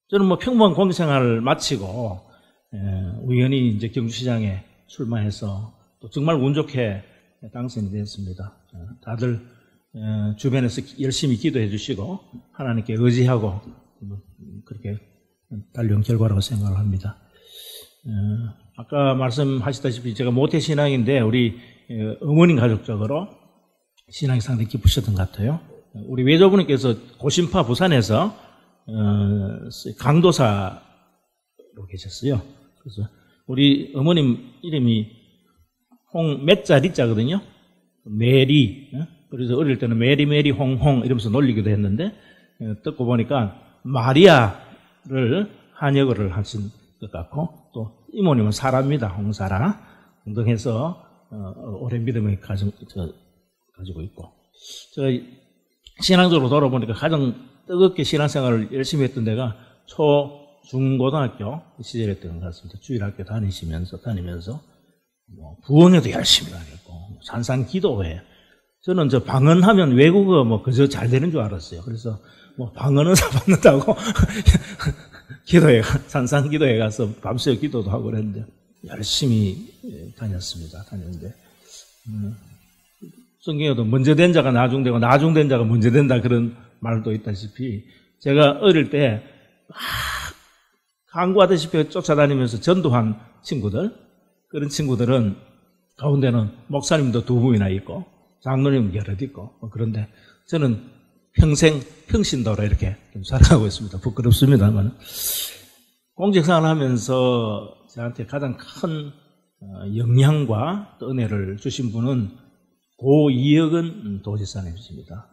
저는 뭐 평범한 공생활을 마치고 우연히 이제 경주시장에 출마해서 또 정말 운 좋게 당선이 되었습니다. 다들 주변에서 열심히 기도해 주시고 하나님께 의지하고 그렇게 달려온 결과라고 생각을 합니다. 아까 말씀하셨다시피 제가 모태신앙인데 우리 어머님 가족적으로 신앙이 상당히 깊으셨던 것 같아요. 우리 외조부님께서 고신파 부산에서 강도사로 계셨어요. 그래서 우리 어머님 이름이 홍매자리자거든요. 메리. 그래서 어릴 때는 메리 홍홍 이러면서 놀리기도 했는데 듣고 보니까 마리아를 한역어를 하신 것 같고 또 이모님은 사라입니다. 홍사라 등등해서 오랜 믿음을 가지고 있고 제가 신앙적으로 돌아보니까 가장 뜨겁게 신앙생활을 열심히 했던 데가 중고등학교 시절이었던 것 같습니다. 주일학교 다니면서 부흥회도 열심히 하겠고 산산기도회 저는 저 방언하면 외국어 뭐 그저 잘 되는 줄 알았어요. 그래서 뭐 방언은 받는다고 산산기도회 가서 밤새 기도도 하고 그랬는데 열심히 다녔는데 성경에도 먼저 된 자가 나중되고 나중된 자가 먼저 된다 그런 말도 있다시피 제가 어릴 때 강구하다시피 쫓아다니면서 전도한 친구들 그런 친구들은 가운데는 목사님도 2분이나 있고 장로님 여럿 있고 그런데 저는 평생 평신도로 이렇게 좀 살아가고 있습니다. 부끄럽습니다만 공직생활을 하면서 저한테 가장 큰 영향과 또 은혜를 주신 분은 고 이혁은 도지사님이십니다.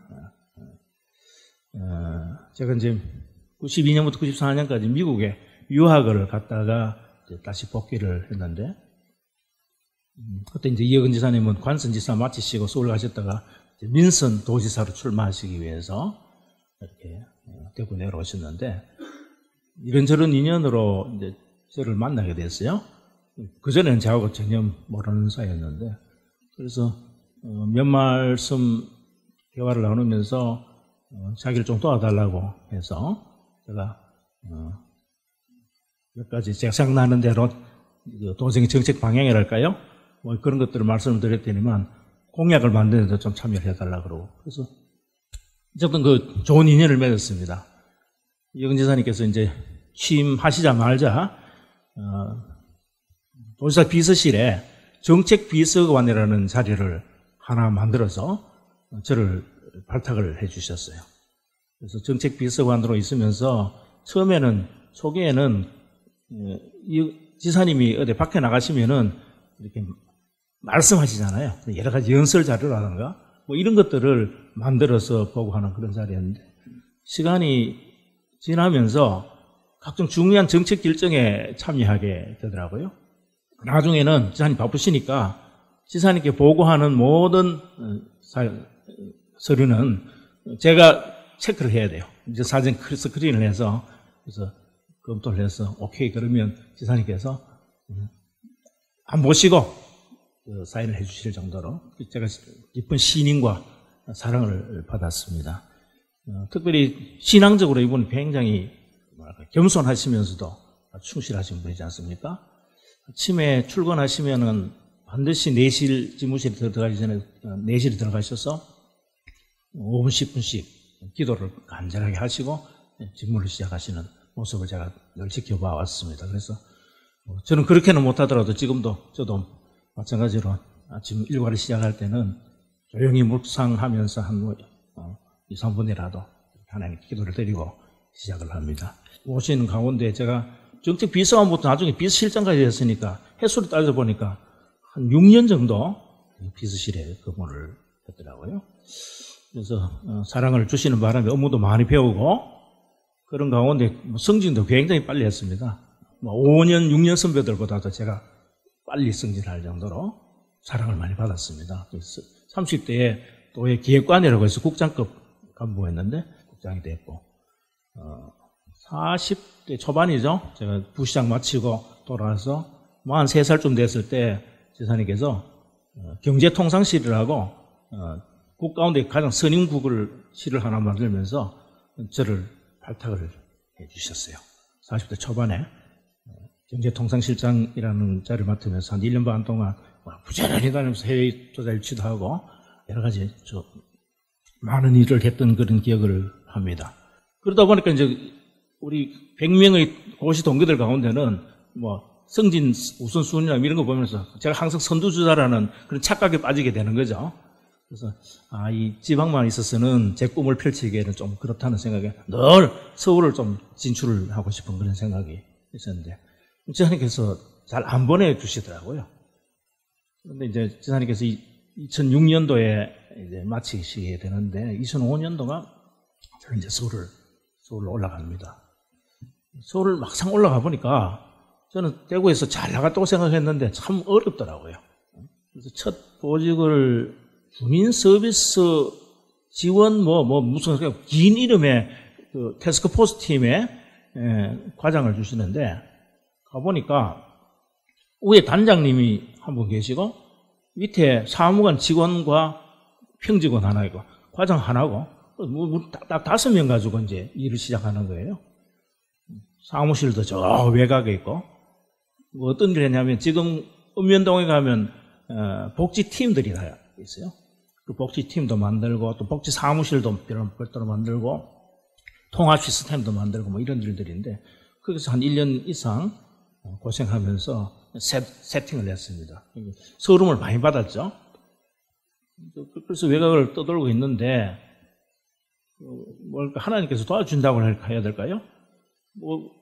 제가 이제 92년부터 94년까지 미국에 유학을 갔다가 다시 복귀를 했는데 그때 이제 이혁은 지사님은 관선 지사 마치시고 서울 가셨다가 민선 도지사로 출마하시기 위해서 이렇게 대구 내려오셨는데 이런저런 인연으로 이제 저를 만나게 됐어요. 그전에는 저하고 전혀 모르는 사이였는데 그래서 몇 말씀 대화를 나누면서 자기를 좀 도와달라고 해서 제가 몇 가지 제가 생각나는 대로 동생의 정책 방향이랄까요? 뭐 그런 것들을 말씀을 드렸더니만 공약을 만드는 데 좀 참여를 해달라고 그러고 그래서 어쨌든 그 좋은 인연을 맺었습니다. 이혁은 지사님께서 이제 취임하시자마자 도지사 비서실에 정책비서관이라는 자리를 하나 만들어서 저를 발탁을 해 주셨어요. 그래서 정책비서관으로 있으면서 처음에는 초기에는 지사님이 어디 밖에 나가시면은 이렇게 말씀하시잖아요. 여러 가지 연설 자료라든가 뭐 이런 것들을 만들어서 보고하는 그런 자리였는데 시간이 지나면서 각종 중요한 정책 결정에 참여하게 되더라고요. 나중에는 지사님 바쁘시니까 지사님께 보고하는 모든 서류는 제가 체크를 해야 돼요. 이제 사전 스크린을 해서 그래서 검토를 해서 오케이 그러면 지사님께서 안 보시고 사인을 해 주실 정도로 제가 깊은 신임과 사랑을 받았습니다. 특별히 신앙적으로 이분은 굉장히 겸손하시면서도 충실하신 분이지 않습니까? 아침에 출근하시면은 반드시 내실 집무실에 들어가기 전에 내실에 들어가셔서 5분 10분씩 기도를 간절하게 하시고 직무를 시작하시는 모습을 제가 늘 지켜봐 왔습니다. 그래서 저는 그렇게는 못하더라도 지금도 저도 마찬가지로 아침 일과를 시작할 때는 조용히 묵상하면서 한 2, 3분이라도 하나님께 기도를 드리고 시작을 합니다. 오신 가운데 제가 정책 비서관부터 나중에 비서실장까지 했으니까 횟수를 따져보니까 한 6년 정도 비서실에 근무를 했더라고요. 그래서 사랑을 주시는 바람에 업무도 많이 배우고 그런 가운데 승진도 굉장히 빨리 했습니다. 5년, 6년 선배들보다도 제가 빨리 승진할 정도로 사랑을 많이 받았습니다. 그래서 30대에 또의 기획관이라고 해서 국장급 간부했는데 국장이 됐고 40대 초반이죠. 제가 부시장 마치고 돌아와서 한 3살쯤 됐을 때 지사님께서 경제통상실이라고 국 가운데 가장 선임국을 실을 하나 만들면서 저를 발탁을 해 주셨어요. 40대 초반에 경제통상실장이라는 자리를 맡으면서 한 1년 반 동안 부지런히 다니면서 해외 조사 일치도 하고 여러 가지 많은 일을 했던 그런 기억을 합니다. 그러다 보니까 이제 우리 100명의 고시 동기들 가운데는 뭐 성진 우선순위나 이런 거 보면서 제가 항상 선두주자라는 그런 착각에 빠지게 되는 거죠. 그래서 이 지방만 있어서는 제 꿈을 펼치기에는 좀 그렇다는 생각에 늘 서울을 좀 진출을 하고 싶은 그런 생각이 있었는데 지사님께서 잘 안 보내주시더라고요. 그런데 이제 지사님께서 2006년도에 이제 마치시게 되는데 2005년도가 저는 이제 서울로 올라갑니다. 서울을 막상 올라가 보니까 저는 대구에서 잘 나갔다고 생각했는데 참 어렵더라고요. 그래서 첫 보직을 주민 서비스 지원 무슨 긴 이름의 그 태스크포스 팀의 과장을 주시는데 가보니까 위에 단장님이 한 분 계시고 밑에 사무관 직원과 평직원 하나 있고 과장 하나고 딱 5명 가지고 이제 일을 시작하는 거예요. 사무실도 저 외곽에 있고 어떤 일 했냐면 지금 읍면동에 가면 복지팀들이 다 있어요. 그 복지팀도 만들고 또 복지 사무실도 별도로 만들고 통합 시스템도 만들고 뭐 이런 일들인데 거기서 한 1년 이상 고생하면서 세팅을 했습니다. 서름을 많이 받았죠. 그래서 외곽을 떠돌고 있는데 뭘까 하나님께서 도와준다고 해야 될까요?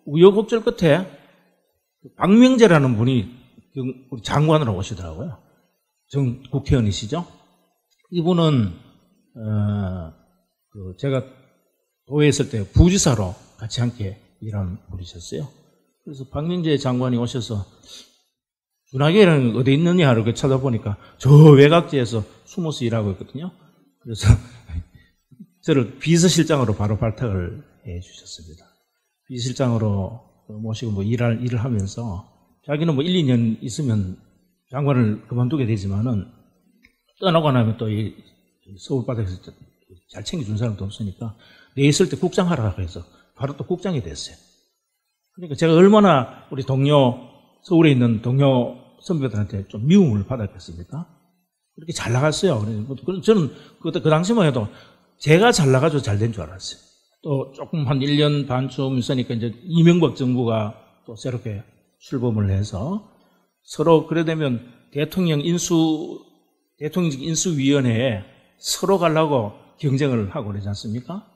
우여곡절 끝에 박명재라는 분이 우리 장관으로 오시더라고요. 전 국회의원이시죠. 이분은 제가 도에 있을 때 부지사로 같이 함께 일한 분이셨어요. 그래서 박명재 장관이 오셔서 준하계는 어디 있느냐 이렇게 찾아보니까 저 외곽지에서 숨어서 일하고 있거든요. 그래서 저를 비서실장으로 바로 발탁을 해 주셨습니다. 비서실장으로 모시고 뭐 일을 하면서 자기는 뭐 1, 2년 있으면 장관을 그만두게 되지만은 떠나고 나면 또 이 서울 바닥에서 잘 챙겨준 사람도 없으니까 내 있을 때 국장 하라고 해서 바로 또 국장이 됐어요. 그러니까 제가 얼마나 우리 서울에 있는 동료 선배들한테 좀 미움을 받았겠습니까? 그렇게 잘 나갔어요. 저는 그 당시만 해도 제가 잘 나가서 잘 된 줄 알았어요. 또 조금 한 1년 반쯤 있으니까 이제 이명박 정부가 또 새롭게 출범을 해서 서로 그래 되면 대통령직 인수위원회에 서로 가려고 경쟁을 하고 그러지 않습니까?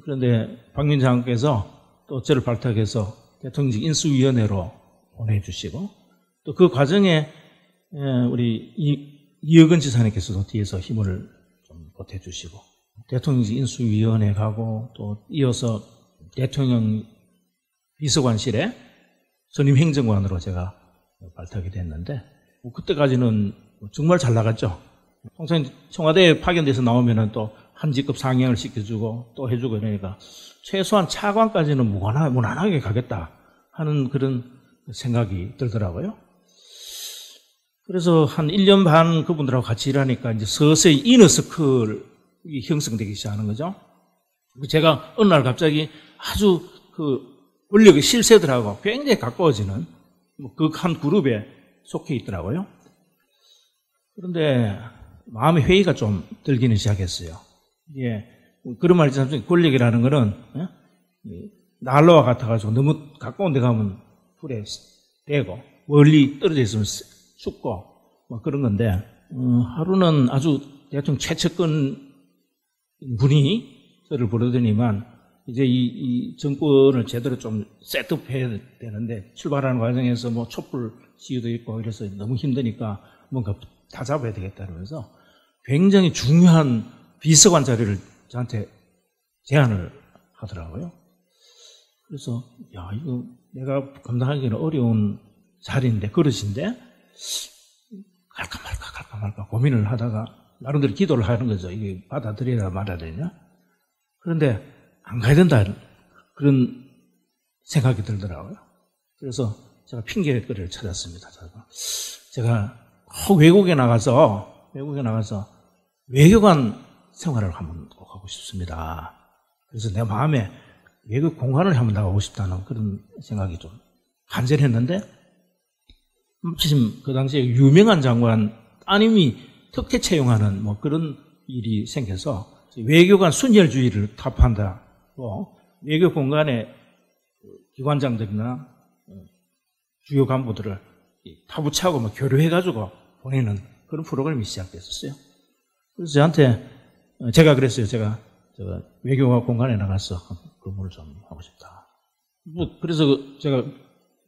그런데 박민재 장관께서 또 저를 발탁해서 대통령직 인수위원회로 보내주시고 또 그 과정에 우리 이혁은 지사님께서도 뒤에서 힘을 좀 보태주시고 대통령직 인수위원회 가고 또 이어서 대통령 비서관실에 전임 행정관으로 제가 발탁이 됐는데 그때까지는 정말 잘 나갔죠. 통상 청와대에 파견돼서 나오면은 또 한 직급 상향을 시켜주고 또 해주고 이러니까 최소한 차관까지는 무난하게 가겠다 하는 그런 생각이 들더라고요. 그래서 한 1년 반 그분들하고 같이 일하니까 이제 서서히 이너서클이 형성되기 시작하는 거죠. 제가 어느 날 갑자기 아주 권력의 실세들하고 굉장히 가까워지는 그 한 그룹에 속해 있더라고요. 그런데 마음의 회의가 좀 들기는 시작했어요. 그런 말이 참 권력이라는 거는 난로와 같아가지고 너무 가까운 데 가면 불에 대고 멀리 떨어져 있으면 춥고 뭐 그런 건데 하루는 아주 대통령 최측근 분이 저를 부르더니만 이제 이 정권을 제대로 좀 셋업해야 되는데 출발하는 과정에서 뭐 촛불 시위도 있고 이래서 너무 힘드니까 뭔가 다 잡아야 되겠다 그러면서 굉장히 중요한 비서관 자리를 저한테 제안을 하더라고요. 그래서 이거 내가 감당하기는 어려운 자리인데 그릇인데 갈까 말까 고민을 하다가 나름대로 기도를 하는 거죠. 이게 받아들여야 말아야 되냐. 그런데 안 가야 된다 그런 생각이 들더라고요. 그래서 제가 핑계거리를 찾았습니다. 제가 외국에 나가서 외교관 생활을 한번 꼭 하고 싶습니다. 그래서 내 마음에 외국 공간을 한번 나가고 싶다는 그런 생각이 좀 간절했는데, 마침 그 당시에 유명한 장관 따님이 특혜 채용하는 뭐 그런 일이 생겨서 외교관 순혈주의를 타파한다고 외교 공간에 기관장들이나 주요 간부들을 타부차고 뭐 교류해가지고 보내는 그런 프로그램이 시작됐었어요. 그래서 저한테 제가 그랬어요. 제가 외교 공간에 나가서 근무를 좀 하고 싶다. 뭐 그래서 제가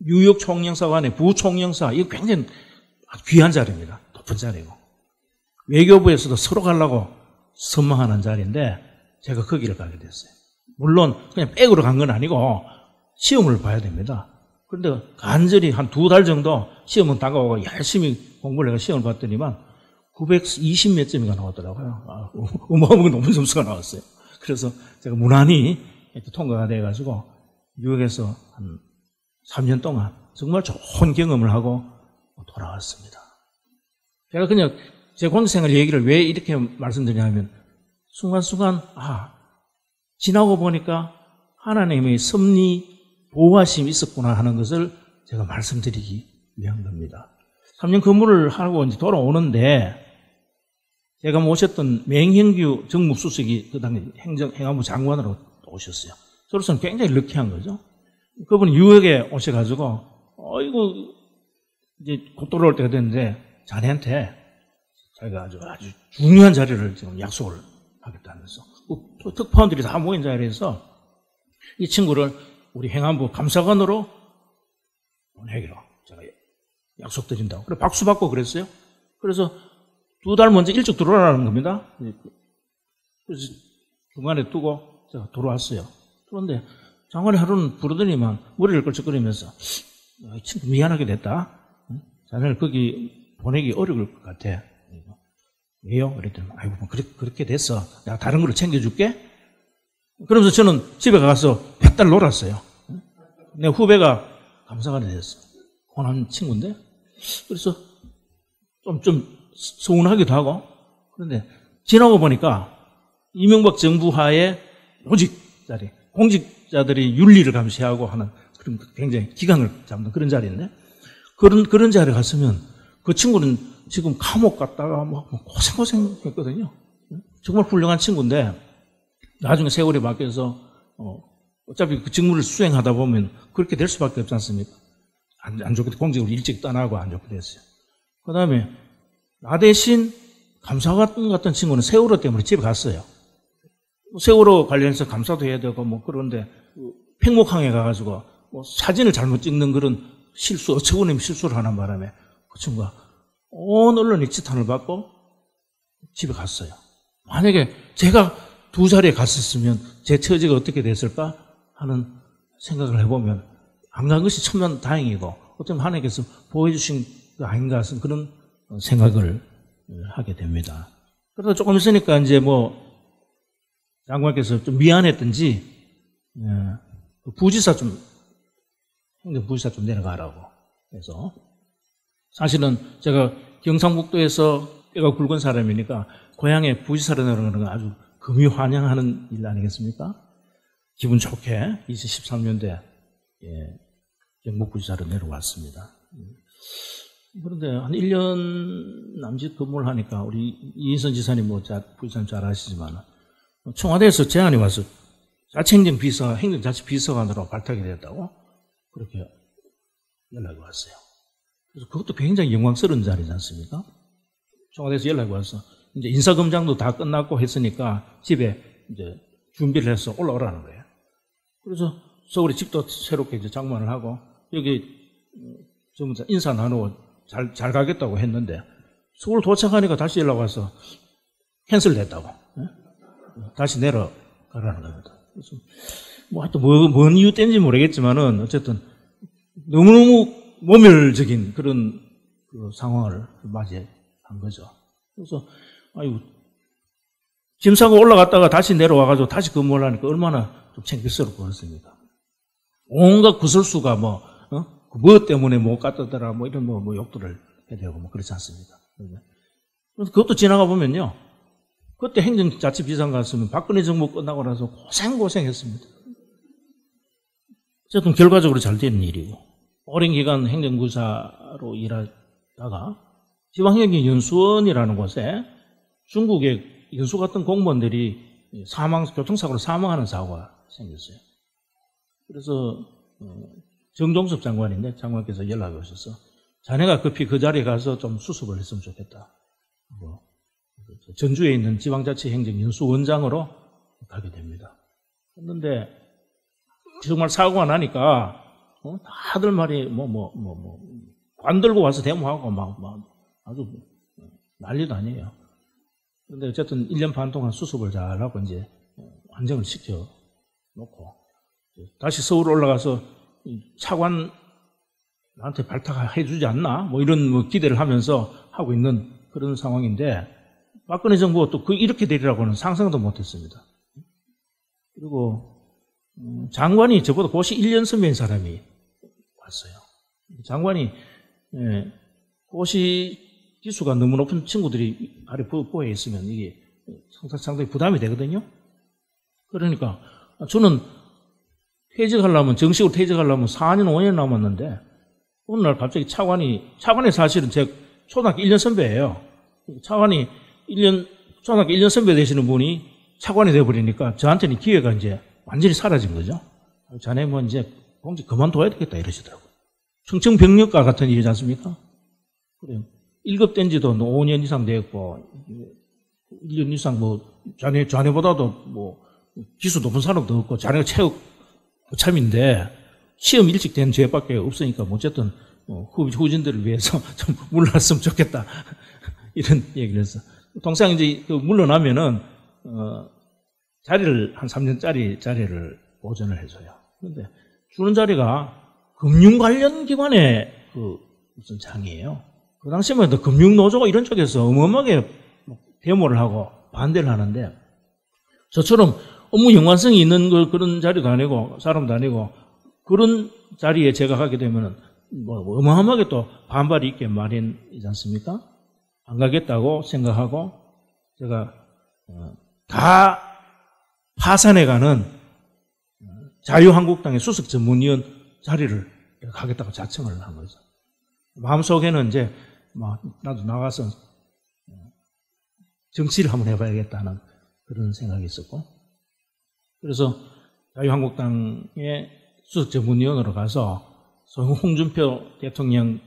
뉴욕 총영사관의 부총영사, 이거 굉장히 귀한 자리입니다. 높은 자리고. 외교부에서도 서로 가려고 선망하는 자리인데 제가 거기를 가게 됐어요. 물론 그냥 백으로 간 건 아니고 시험을 봐야 됩니다. 그런데 간절히 한 2달 정도 시험은 다가오고 열심히 공부를 해서 시험을 봤더니만 920 몇 점이가 나왔더라고요. 어마어마하게 높은 점수가 나왔어요. 그래서 제가 무난히 통과가 돼가지고 뉴욕에서 한 3년 동안 정말 좋은 경험을 하고 돌아왔습니다. 제가 그냥 제 공직생활 얘기를 왜 이렇게 말씀드리냐면 순간순간 지나고 보니까 하나님의 섭리 보호하심이 있었구나 하는 것을 제가 말씀드리기 위한 겁니다. 3년 근무를 하고 이제 돌아오는데 제가 모셨던 맹형규 정무수석이 그 당시 행안부 장관으로 오셨어요. 저로서는 굉장히 럭키한 거죠. 그분이 뉴욕에 오셔가지고 이거 이제 곧 돌아올 때가 됐는데 자네한테 자기가 아주 중요한 자리를 지금 약속을 하겠다면서 특파원들이 다 모인 자리에서 이 친구를 우리 행안부 감사관으로 보내기로 제가 약속드린다고. 그래 박수 받고 그랬어요. 그래서 2달 먼저 일찍 들어오라는 겁니다. 그래서 중간에 두고 제가 들어왔어요. 그런데 장관이 하루는 부르더니만 머리를 걸쩍거리면서 이 친구 미안하게 됐다. 자네를 거기 보내기 어려울 것 같아. 왜요? 그랬더니 아이고 뭐 그렇게 됐어. 내가 다른 거를 챙겨줄게. 그러면서 저는 집에 가서 100달 놀았어요. 내 후배가 감사관이 됐어. 고난 친구인데. 그래서 좀 서운하기도 하고. 그런데 지나고 보니까 이명박 정부 하에 공직자들이 윤리를 감시하고 하는 그런 굉장히 기강을 잡는 그런 자리인데 그런 자리에 갔으면 그 친구는 지금 감옥 갔다가 뭐 고생 했거든요. 정말 훌륭한 친구인데 나중에 세월이 바뀌어서 어차피 그 직무를 수행하다 보면 그렇게 될 수밖에 없지 않습니까? 안 좋게 공직을 일찍 떠나고 안 좋게 됐어요. 그 다음에 나 대신 감사관 같은 친구는 세월호 때문에 집에 갔어요. 세월호 관련해서 감사도 해야 되고 뭐 그런데 팽목항에 가가지고 뭐 사진을 잘못 찍는 그런 어처구니 실수를 하는 바람에 그 친구가 온 언론의 지탄을 받고 집에 갔어요. 만약에 제가 두 자리에 갔었으면 제 처지가 어떻게 됐을까 하는 생각을 해보면 안 간 것이 천만 다행이고 어쩌면 하나님께서 보여주신 거 아닌가 하는 그런 생각을 하게 됩니다. 그러다 조금 있으니까 이제 뭐 장관께서 좀 미안했던지 행정부지사 좀 내려가라고 해서 사실은 제가 경상북도에서 뼈가 굵은 사람이니까 고향에 부지사로 내려가는 건 아주 금이 환영하는 일 아니겠습니까? 기분 좋게 2013년도에 경북부지사로 내려왔습니다. 그런데 한 1년 남짓 근무를 하니까 우리 이인선 지사님 부지사님 잘 아시지만 청와대에서 제안이 와서 자치행정비서, 행정자치비서관으로 발탁이 됐다고 그렇게 연락이 왔어요. 그래서 그것도 굉장히 영광스러운 자리지 않습니까? 청와대에서 연락이 와서 이제 인사검장도 다 끝났고 했으니까 집에 이제 준비를 해서 올라오라는 거예요. 그래서 서울에 집도 새롭게 이제 장만을 하고 여기 전부 다 인사 나누고 잘 가겠다고 했는데 서울 도착하니까 다시 연락 와서 캔슬됐다고. 다시 내려가라는 겁니다. 그래서 뭐 하여튼 뭔 이유 때문인지 모르겠지만은 어쨌든 너무너무 모멸적인 그런 그 상황을 맞이한 거죠. 그래서 아이고 짐 싸고 올라갔다가 다시 내려와가지고 다시 근무를 하니까 얼마나 좀 창피스럽고 그렇습니까? 온갖 구설수가 뭐 때문에 못 갔다더라 뭐 이런 뭐 욕들을 해야 되고 뭐 그렇지 않습니까? 그래서 그것도 지나가 보면요. 그때 행정자치비서관 갔으면 박근혜 정부 끝나고 나서 고생했습니다. 어쨌든 결과적으로 잘 되는 일이고, 오랜 기간 행정부사로 일하다가 지방행정연수원이라는 곳에 중국의 연수 같은 공무원들이 교통사고로 사망하는 사고가 생겼어요. 그래서 정종섭 장관인데 장관께서 연락이 오셔서 자네가 급히 그 자리에 가서 좀 수습을 했으면 좋겠다. 전주에 있는 지방자치행정연수원장으로 가게 됩니다. 했는데 정말 사고가 나니까 다들 말이 관 들고 와서 데모하고 막 아주 난리도 아니에요. 그런데 어쨌든 1년 반 동안 수습을 잘하고 이제 안정을 시켜 놓고 다시 서울 올라가서 차관 나한테 발탁해 주지 않나? 뭐 이런 기대를 하면서 하고 있는 그런 상황인데 박근혜 정부가 또 이렇게 되리라고는 상상도 못 했습니다. 그리고 장관이 저보다 고시 1년 선배인 사람이 왔어요. 장관이 고시 기수가 너무 높은 친구들이 아래 부에 있으면 이게 상당히 부담이 되거든요. 그러니까 저는 정식으로 퇴직하려면 4년, 5년 남았는데 어느 날 갑자기 차관이 사실은 제 초등학교 1년 선배예요. 초등학교 1년 선배 되시는 분이 차관이 돼버리니까 저한테는 기회가 이제 완전히 사라진 거죠. 자네 뭐 이제 공직 그만둬야 되겠다 이러시더라고요. 청청병력과 같은 일이지 않습니까? 그래요. 1급 된 지도 5년 이상 됐고, 1년 이상 자네보다도 기수 높은 사람도 없고, 자네가 체육 고참인데, 시험 일찍 된 죄밖에 없으니까, 어쨌든, 후진들을 위해서 좀 물러났으면 좋겠다. 이런 얘기를 했어. 통상 이제 물러나면은, 자리를, 한 3년짜리 자리를 보전을 해줘요. 그런데 주는 자리가 금융 관련 기관의 무슨 장이에요. 그 당시에만 해도 금융노조가 이런 쪽에서 어마어마하게 데모를 하고 반대를 하는데 저처럼 업무 연관성이 있는 그런 자리도 아니고 사람도 아니고 그런 자리에 제가 가게 되면은 어마어마하게 또 반발이 있게 마련이지 않습니까? 안 가겠다고 생각하고 제가 다 파산해가는 자유한국당의 수석 전문위원 자리를 가겠다고 자청을 한 거죠. 마음속에는 이제 나도 나가서 정치를 한번 해봐야겠다는 그런 생각이 있었고 그래서 자유한국당의 수석 전문위원으로 가서 홍준표 대통령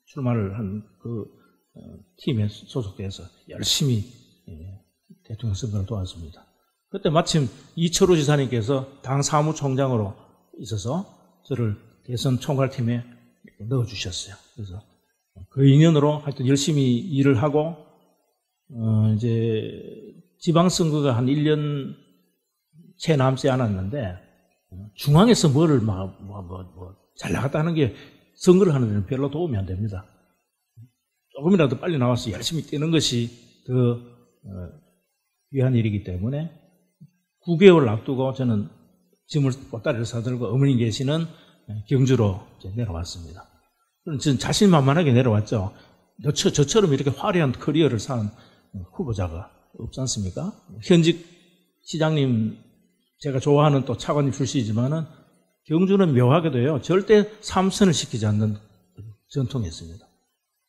출마를 한 그 팀에 소속돼서 열심히 대통령 선거를 도왔습니다. 그때 마침 이철우 지사님께서 당 사무총장으로 있어서 저를 대선 총괄팀에 넣어주셨어요. 그래서 그 인연으로 하여튼 열심히 일을 하고, 이제 지방선거가 한 1년 채 남지 않았는데, 중앙에서 뭐를 잘 나갔다는 게 선거를 하는 데는 별로 도움이 안 됩니다. 조금이라도 빨리 나와서 열심히 뛰는 것이 더 귀한 일이기 때문에 9개월 앞두고 저는 짐을 보따리를 싸들고 어머니 계시는 경주로 내려왔습니다. 그럼 저는 자신만만하게 내려왔죠. 저처럼 이렇게 화려한 커리어를 쌓은 후보자가 없지 않습니까? 현직 시장님, 제가 좋아하는 또 차관님 출신이지만은 경주는 묘하게도요, 절대 삼선을 시키지 않는 전통이 있습니다.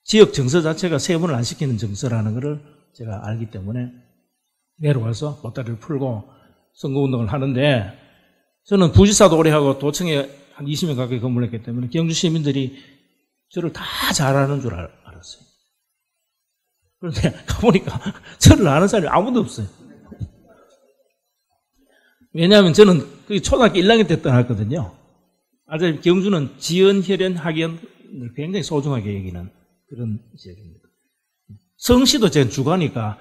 지역 정서 자체가 세분을 안 시키는 정서라는 것을 제가 알기 때문에 내려와서 보따리를 풀고 선거운동을 하는데 저는 부지사도 오래 하고 도청에 한 20년 가까이 근무를 했기 때문에 경주 시민들이 저를 다 잘 아는 줄 알았어요. 그런데 가보니까 저를 아는 사람이 아무도 없어요. 왜냐하면 저는 초등학교 1학년 때 떠났거든요. 아주 경주는 지연, 혈연, 학연을 굉장히 소중하게 여기는 그런 지역입니다. 성씨도 제가 주가니까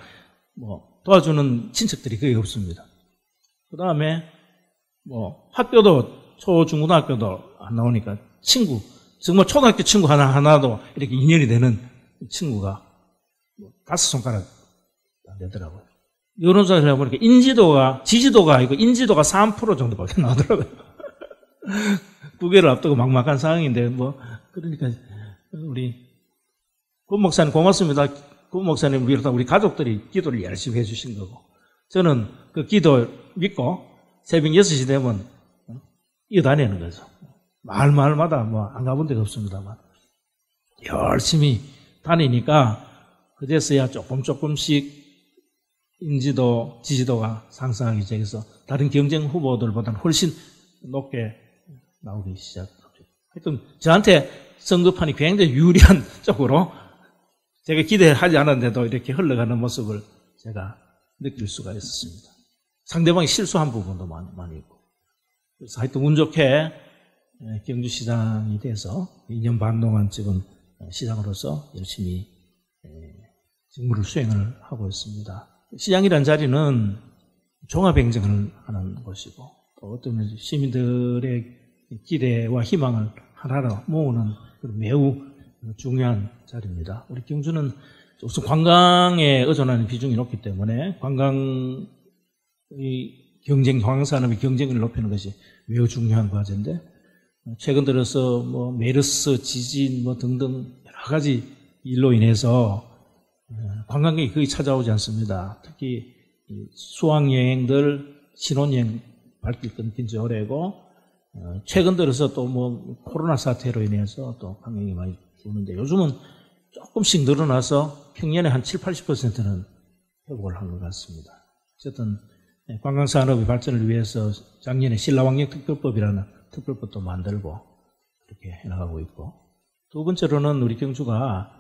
도와주는 친척들이 거의 없습니다. 그 다음에 학교도 초중고등학교도 안 나오니까 정말 초등학교 친구 하나도 이렇게 인연이 되는 친구가 5손가락 안 되더라고요. 여론조사를 해보니까 지지도가 아니고 인지도가 3% 정도밖에 나오더라고요. 9개를 앞두고 막막한 상황인데 그러니까 우리 권 목사님 고맙습니다. 권 목사님 비롯한 우리 가족들이 기도를 열심히 해주신 거고 저는 그 기도 믿고 새벽 6시 되면 이어다니는 거죠. 마을마다 뭐 안 가본 데가 없습니다만 열심히 다니니까 그제서야 조금씩 인지도, 지지도가 상승하기 시작해서 다른 경쟁 후보들보다는 훨씬 높게 나오기 시작합니다. 하여튼 저한테 선거판이 굉장히 유리한 쪽으로 제가 기대하지 않았는데도 이렇게 흘러가는 모습을 제가 느낄 수가 있었습니다. 상대방이 실수한 부분도 많이 있고. 그래서 하여튼 운 좋게 경주시장이 돼서 2년 반 동안 지금 시장으로서 열심히 직무를 수행을 하고 있습니다. 시장이라는 자리는 종합행정을 하는 곳이고 또 어떤 시민들의 기대와 희망을 하나로 모으는 매우 중요한 자리입니다. 우리 경주는 우선 관광에 의존하는 비중이 높기 때문에 관광산업의 경쟁력을 높이는 것이 매우 중요한 과제인데 최근 들어서 뭐 메르스, 지진 뭐 등등 여러 가지 일로 인해서 관광객이 거의 찾아오지 않습니다. 특히 수학여행들, 신혼여행 발길 끊긴 지 오래고 최근 들어서 또 뭐 코로나 사태로 인해서 또 관광객이 많이 죽는데 요즘은 조금씩 늘어나서 평년에 한 7, 80%는 회복을 한 것 같습니다. 어쨌든 관광산업의 발전을 위해서 작년에 신라왕령 특별법이라는 특별법도 만들고 그렇게 해나가고 있고 두 번째로는 우리 경주가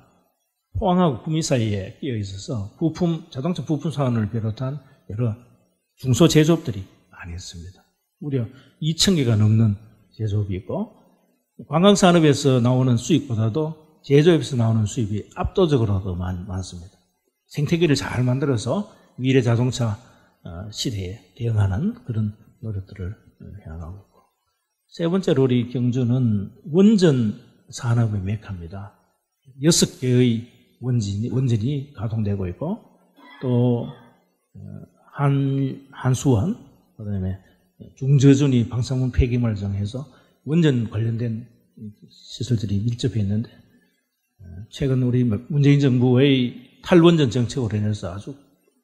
포항하고 구미 사이에 끼어 있어서 자동차 부품 산업을 비롯한 여러 중소제조업들이 많이 있습니다. 무려 2,000개가 넘는 제조업이 있고 관광산업에서 나오는 수입보다도 제조업에서 나오는 수입이 압도적으로 더 많습니다. 생태계를 잘 만들어서 미래 자동차 시대에 대응하는 그런 노력들을 해나가고 있고 세 번째로 우리 경주는 원전 산업의 메카입니다. 6개의 원전이 가동되고 있고 또 한수원 그다음에 중저준이 방사능 폐기물 정해서 원전 관련된 시설들이 밀접해 있는데 최근 우리 문재인 정부의 탈원전 정책으로 인해서 아주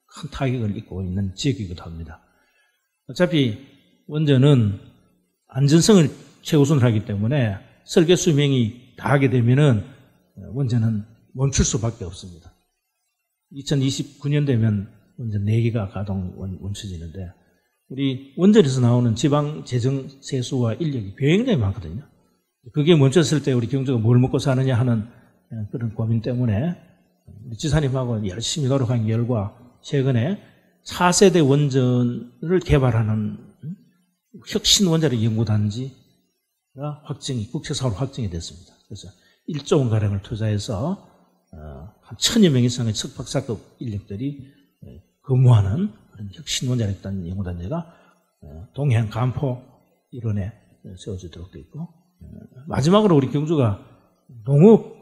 큰 타격을 입고 있는 지역이기도 합니다. 어차피 원전은 안전성을 최우선을 하기 때문에 설계 수명이 다하게 되면은 원전은 멈출 수밖에 없습니다. 2029년 되면 원전 4개가 가동 멈춰지는데 우리 원전에서 나오는 지방 재정 세수와 인력이 굉장히 많거든요. 그게 멈췄을 때 우리 경주가 뭘 먹고 사느냐 하는 그런 고민 때문에 우리 지사님하고 열심히 노력한 결과 최근에 4세대 원전을 개발하는 혁신 원자력 연구단지가 국제사업으로 확정이 됐습니다. 그래서 1조 원 가량을 투자해서 한 1,000여 명 이상의 석박사급 인력들이 근무하는 그런 혁신 원자력 연구단지가 동해안 간포 일원에 세워지도록 되어 있고 마지막으로 우리 경주가 농업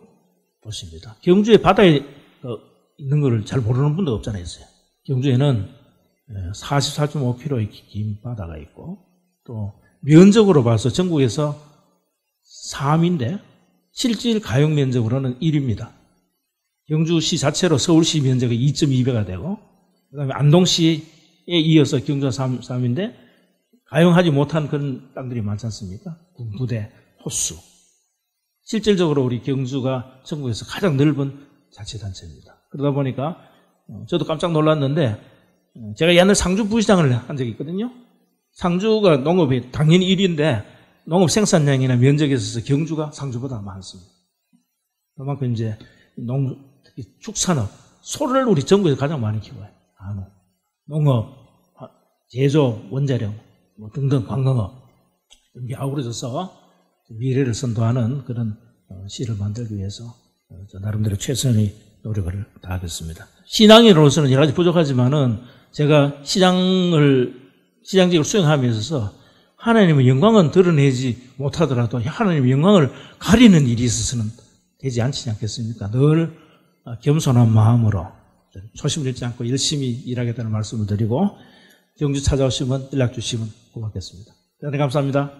도시입니다. 경주에 바다에 있는 것을 잘 모르는 분도 없잖아요. 경주에는 44.5km의 긴 바다가 있고 또 면적으로 봐서 전국에서 3위인데 실질 가용 면적으로는 1위입니다. 경주시 자체로 서울시 면적의 2.2배가 되고 그다음에 안동시에 이어서 경주가 3위인데 가용하지 못한 그런 땅들이 많지 않습니까? 군부대, 호수. 실질적으로 우리 경주가 전국에서 가장 넓은 자치단체입니다. 그러다 보니까 저도 깜짝 놀랐는데 제가 옛날 상주 부시장을 한 적이 있거든요. 상주가 농업이 당연히 1위인데 농업 생산량이나 면적에 있어서 경주가 상주보다 많습니다. 그만큼 이제 특히 축산업, 소를 우리 전국에서 가장 많이 키워요. 한우, 농업, 제조, 원자력 뭐 등등 관광업 이게 아우러져서 미래를 선도하는 그런 시를 만들기 위해서 나름대로 최선의 노력을 다하겠습니다. 신앙인으로서는 여러 가지 부족하지만은 제가 시장직을 수행하면서 하나님의 영광은 드러내지 못하더라도 하나님의 영광을 가리는 일이 있어서는 되지 않지 않겠습니까? 늘 겸손한 마음으로 초심을 잃지 않고 열심히 일하겠다는 말씀을 드리고 경주 찾아오시면 연락 주시면 고맙겠습니다. 대단히 감사합니다.